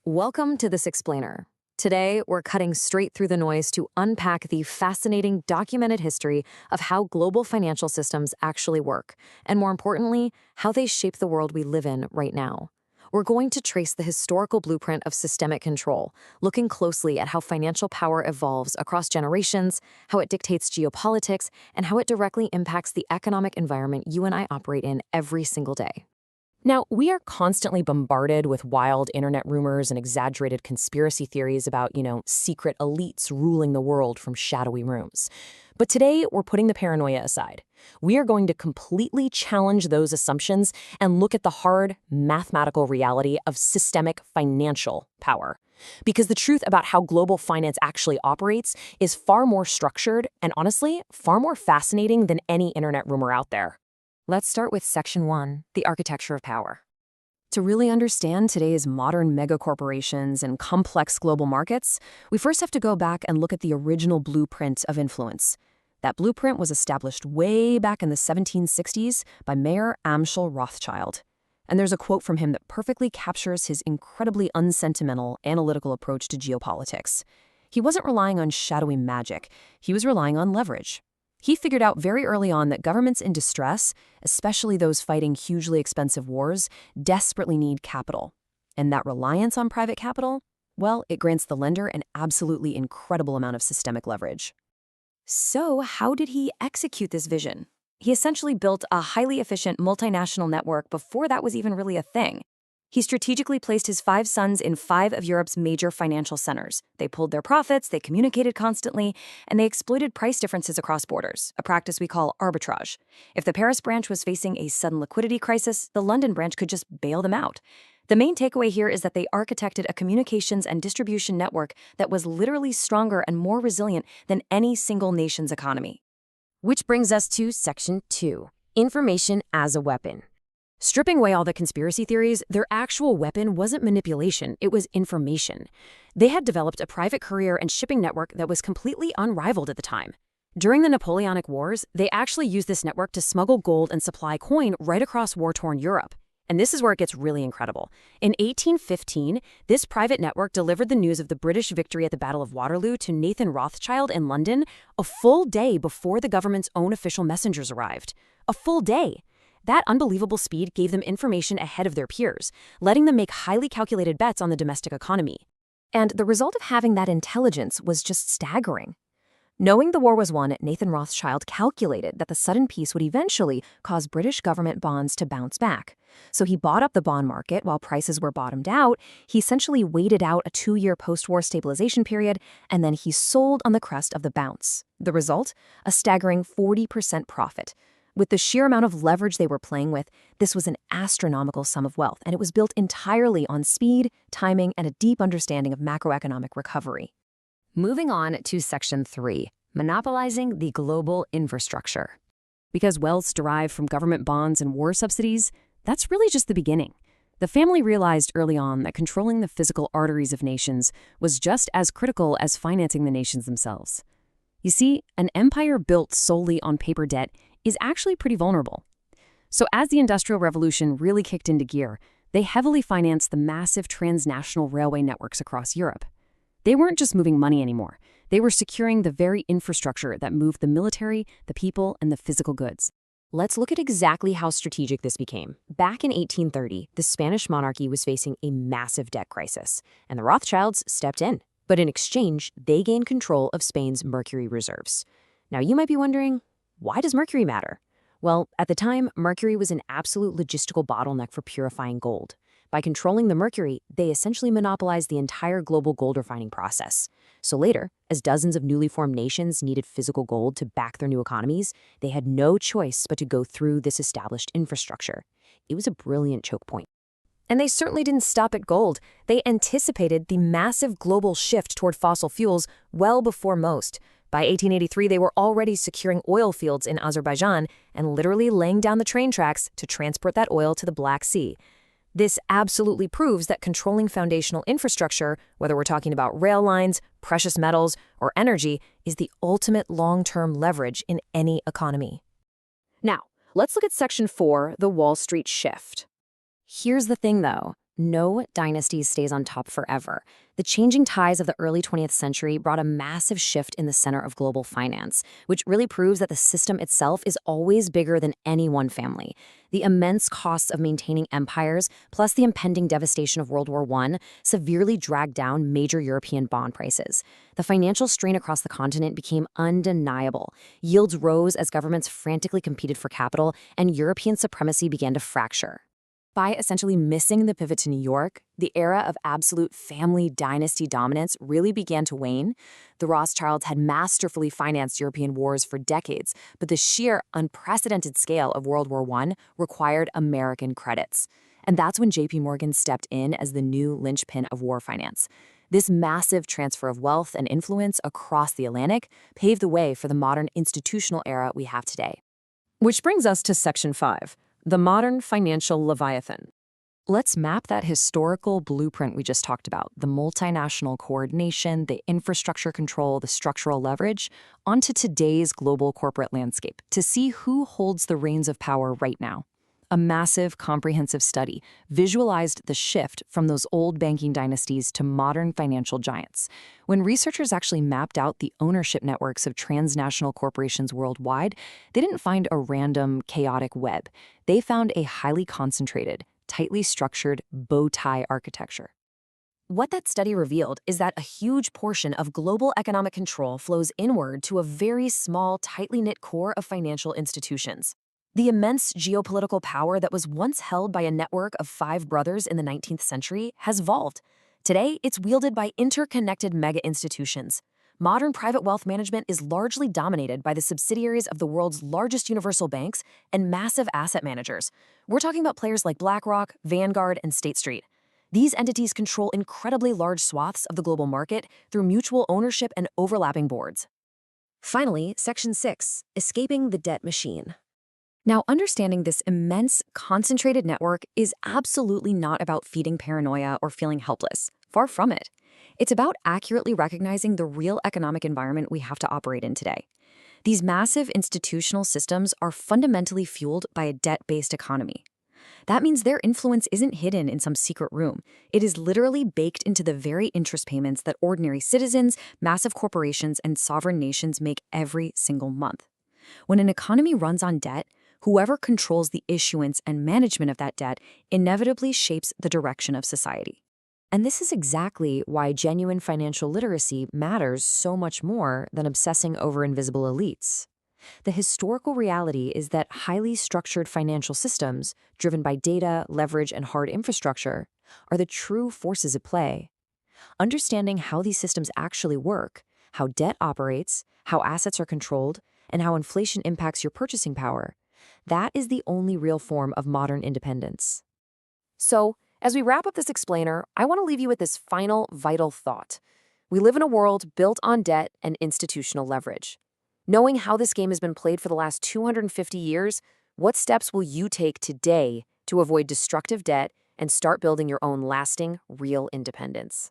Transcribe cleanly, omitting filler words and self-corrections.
Welcome to This Explainer. Today, we're cutting straight through the noise to unpack the fascinating documented history of how global financial systems actually work, and more importantly, how they shape the world we live in right now. We're going to trace the historical blueprint of systemic control, looking closely at how financial power evolves across generations, how it dictates geopolitics, and how it directly impacts the economic environment you and I operate in every single day. Now, we are constantly bombarded with wild internet rumors and exaggerated conspiracy theories about, secret elites ruling the world from shadowy rooms. But today, we're putting the paranoia aside. We are going to completely challenge those assumptions and look at the hard, mathematical reality of systemic financial power. Because the truth about how global finance actually operates is far more structured and, honestly, far more fascinating than any internet rumor out there. Let's start with Section 1, the architecture of power. To really understand today's modern megacorporations and complex global markets, we first have to go back and look at the original blueprint of influence. That blueprint was established way back in the 1760s by Mayer Amschel Rothschild. And there's a quote from him that perfectly captures his incredibly unsentimental, analytical approach to geopolitics. He wasn't relying on shadowy magic. He was relying on leverage. He figured out very early on that governments in distress, especially those fighting hugely expensive wars, desperately need capital. And that reliance on private capital, well, it grants the lender an absolutely incredible amount of systemic leverage. So how did he execute this vision? He essentially built a highly efficient multinational network before that was even really a thing. He strategically placed his 5 sons in 5 of Europe's major financial centers. They pulled their profits, they communicated constantly, and they exploited price differences across borders, a practice we call arbitrage. If the Paris branch was facing a sudden liquidity crisis, the London branch could just bail them out. The main takeaway here is that they architected a communications and distribution network that was literally stronger and more resilient than any single nation's economy. Which brings us to Section 2, information as a weapon. Stripping away all the conspiracy theories, their actual weapon wasn't manipulation, it was information. They had developed a private courier and shipping network that was completely unrivaled at the time. During the Napoleonic Wars, they actually used this network to smuggle gold and supply coin right across war-torn Europe. And this is where it gets really incredible. In 1815, this private network delivered the news of the British victory at the Battle of Waterloo to Nathan Rothschild in London a full day before the government's own official messengers arrived. A full day. That unbelievable speed gave them information ahead of their peers, letting them make highly calculated bets on the domestic economy. And the result of having that intelligence was just staggering. Knowing the war was won, Nathan Rothschild calculated that the sudden peace would eventually cause British government bonds to bounce back. So he bought up the bond market while prices were bottomed out. He essentially waited out a 2-year post-war stabilization period, and then he sold on the crest of the bounce. The result? A staggering 40% profit. With the sheer amount of leverage they were playing with, this was an astronomical sum of wealth, and it was built entirely on speed, timing, and a deep understanding of macroeconomic recovery. Moving on to Section 3, monopolizing the global infrastructure. Because wealth's derived from government bonds and war subsidies, that's really just the beginning. The family realized early on that controlling the physical arteries of nations was just as critical as financing the nations themselves. You see, an empire built solely on paper debt is actually pretty vulnerable. So as the Industrial Revolution really kicked into gear, they heavily financed the massive transnational railway networks across Europe. They weren't just moving money anymore. They were securing the very infrastructure that moved the military, the people, and the physical goods. Let's look at exactly how strategic this became. Back in 1830, the Spanish monarchy was facing a massive debt crisis, and the Rothschilds stepped in. But in exchange, they gained control of Spain's mercury reserves. Now you might be wondering, why does mercury matter? Well, at the time, mercury was an absolute logistical bottleneck for purifying gold. By controlling the mercury, they essentially monopolized the entire global gold refining process. So later, as dozens of newly formed nations needed physical gold to back their new economies, they had no choice but to go through this established infrastructure. It was a brilliant choke point. And they certainly didn't stop at gold. They anticipated the massive global shift toward fossil fuels well before most. By 1883, they were already securing oil fields in Azerbaijan and literally laying down the train tracks to transport that oil to the Black Sea. This absolutely proves that controlling foundational infrastructure, whether we're talking about rail lines, precious metals, or energy, is the ultimate long-term leverage in any economy. Now, let's look at Section 4, the Wall Street shift. Here's the thing, though. No dynasty stays on top forever. The changing tides of the early 20th century brought a massive shift in the center of global finance, which really proves that the system itself is always bigger than any one family. The immense costs of maintaining empires, plus the impending devastation of World War I, severely dragged down major European bond prices. The financial strain across the continent became undeniable. Yields rose as governments frantically competed for capital, and European supremacy began to fracture. By essentially missing the pivot to New York, the era of absolute family dynasty dominance really began to wane. The Rothschilds had masterfully financed European wars for decades, but the sheer unprecedented scale of World War I required American credits. And that's when JP Morgan stepped in as the new linchpin of war finance. This massive transfer of wealth and influence across the Atlantic paved the way for the modern institutional era we have today. Which brings us to Section 5. The modern financial leviathan. Let's map that historical blueprint we just talked about, the multinational coordination, the infrastructure control, the structural leverage, onto today's global corporate landscape to see who holds the reins of power right now. A massive, comprehensive study visualized the shift from those old banking dynasties to modern financial giants. When researchers actually mapped out the ownership networks of transnational corporations worldwide, they didn't find a random, chaotic web. They found a highly concentrated, tightly structured bow tie architecture. What that study revealed is that a huge portion of global economic control flows inward to a very small, tightly knit core of financial institutions. The immense geopolitical power that was once held by a network of 5 brothers in the 19th century has evolved. Today, it's wielded by interconnected mega-institutions. Modern private wealth management is largely dominated by the subsidiaries of the world's largest universal banks and massive asset managers. We're talking about players like BlackRock, Vanguard, and State Street. These entities control incredibly large swaths of the global market through mutual ownership and overlapping boards. Finally, Section 6, Escaping the Debt Machine. Now, understanding this immense, concentrated network is absolutely not about feeding paranoia or feeling helpless. Far from it. It's about accurately recognizing the real economic environment we have to operate in today. These massive institutional systems are fundamentally fueled by a debt-based economy. That means their influence isn't hidden in some secret room. It is literally baked into the very interest payments that ordinary citizens, massive corporations, and sovereign nations make every single month. When an economy runs on debt, whoever controls the issuance and management of that debt inevitably shapes the direction of society. And this is exactly why genuine financial literacy matters so much more than obsessing over invisible elites. The historical reality is that highly structured financial systems, driven by data, leverage, and hard infrastructure, are the true forces at play. Understanding how these systems actually work, how debt operates, how assets are controlled, and how inflation impacts your purchasing power, that is the only real form of modern independence. So, as we wrap up this explainer, I want to leave you with this final vital thought. We live in a world built on debt and institutional leverage. Knowing how this game has been played for the last 250 years, what steps will you take today to avoid destructive debt and start building your own lasting, real independence?